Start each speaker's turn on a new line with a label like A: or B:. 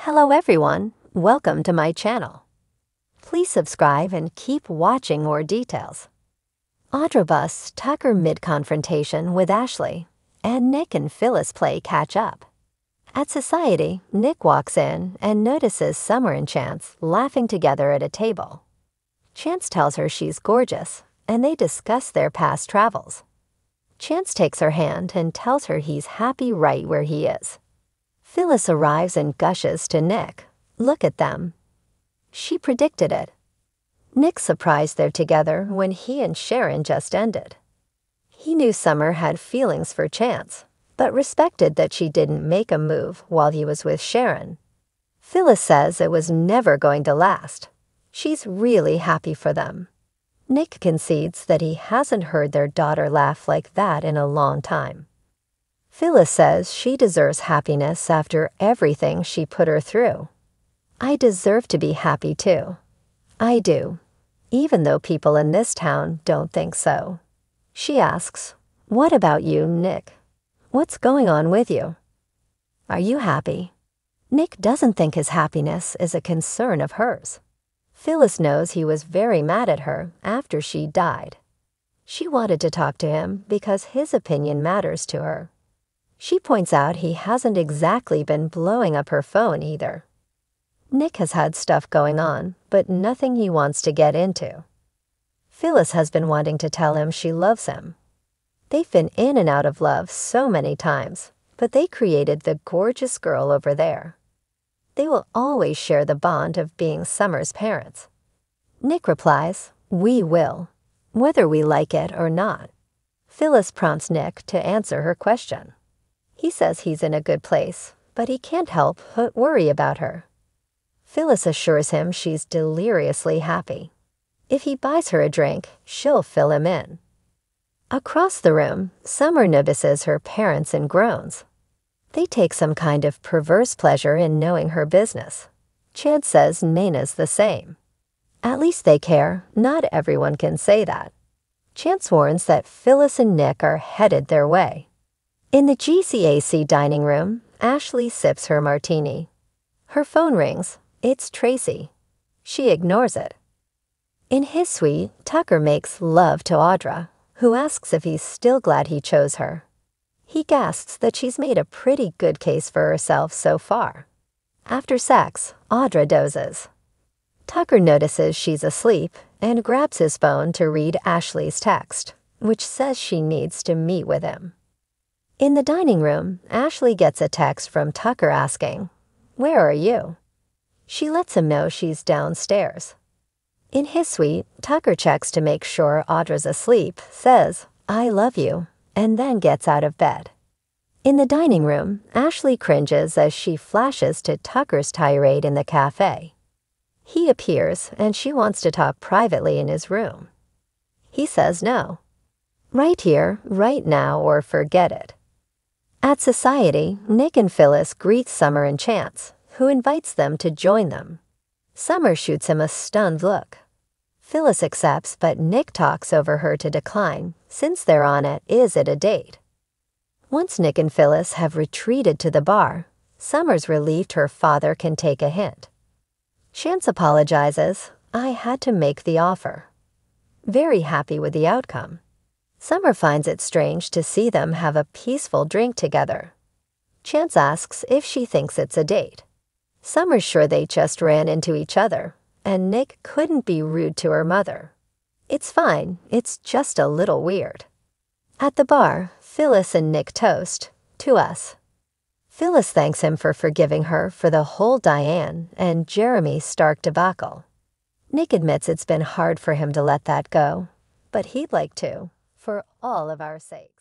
A: Hello everyone, welcome to my channel. Please subscribe and keep watching more details. Audra busts Tucker mid-confrontation with Ashley, and Nick and Phyllis play catch-up. At society, Nick walks in and notices Summer and Chance laughing together at a table. Chance tells her she's gorgeous, and they discuss their past travels. Chance takes her hand and tells her he's happy right where he is. Phyllis arrives and gushes to Nick. Look at them. She predicted it. Nick's surprised they're together when he and Sharon just ended. He knew Summer had feelings for Chance, but respected that she didn't make a move while he was with Sharon. Phyllis says it was never going to last. She's really happy for them. Nick concedes that he hasn't heard their daughter laugh like that in a long time. Phyllis says she deserves happiness after everything she put her through. I deserve to be happy too. I do, even though people in this town don't think so. She asks, "What about you, Nick? What's going on with you? Are you happy?" Nick doesn't think his happiness is a concern of hers. Phyllis knows he was very mad at her after she died. She wanted to talk to him because his opinion matters to her. She points out he hasn't exactly been blowing up her phone either. Nick has had stuff going on, but nothing he wants to get into. Phyllis has been wanting to tell him she loves him. They've been in and out of love so many times, but they created the gorgeous girl over there. They will always share the bond of being Summer's parents. Nick replies, "We will, whether we like it or not." Phyllis prompts Nick to answer her question. He says he's in a good place, but he can't help but worry about her. Phyllis assures him she's deliriously happy. If he buys her a drink, she'll fill him in. Across the room, Summer notices her parents and groans. They take some kind of perverse pleasure in knowing her business. Chance says Naina's the same. At least they care. Not everyone can say that. Chance warns that Phyllis and Nick are headed their way. In the GCAC dining room, Ashley sips her martini. Her phone rings. It's Tracy. She ignores it. In his suite, Tucker makes love to Audra, who asks if he's still glad he chose her. He gasps that she's made a pretty good case for herself so far. After sex, Audra dozes. Tucker notices she's asleep and grabs his phone to read Ashley's text, which says she needs to meet with him. In the dining room, Ashley gets a text from Tucker asking, "Where are you?" She lets him know she's downstairs. In his suite, Tucker checks to make sure Audra's asleep, says, "I love you," and then gets out of bed. In the dining room, Ashley cringes as she flashes to Tucker's tirade in the cafe. He appears, and she wants to talk privately in his room. He says no. Right here, right now, or forget it. At society, Nick and Phyllis greet Summer and Chance, who invites them to join them. Summer shoots him a stunned look. Phyllis accepts, but Nick talks over her to decline, since they're on it is it a date. Once Nick and Phyllis have retreated to the bar, Summer's relieved her father can take a hint. Chance apologizes, "I had to make the offer." Very happy with the outcome. Summer finds it strange to see them have a peaceful drink together. Chance asks if she thinks it's a date. Summer's sure they just ran into each other, and Nick couldn't be rude to her mother. It's fine, it's just a little weird. At the bar, Phyllis and Nick toast, "To us." Phyllis thanks him for forgiving her for the whole Diane and Jeremy Stark debacle. Nick admits it's been hard for him to let that go, but he'd like to, for all of our sake.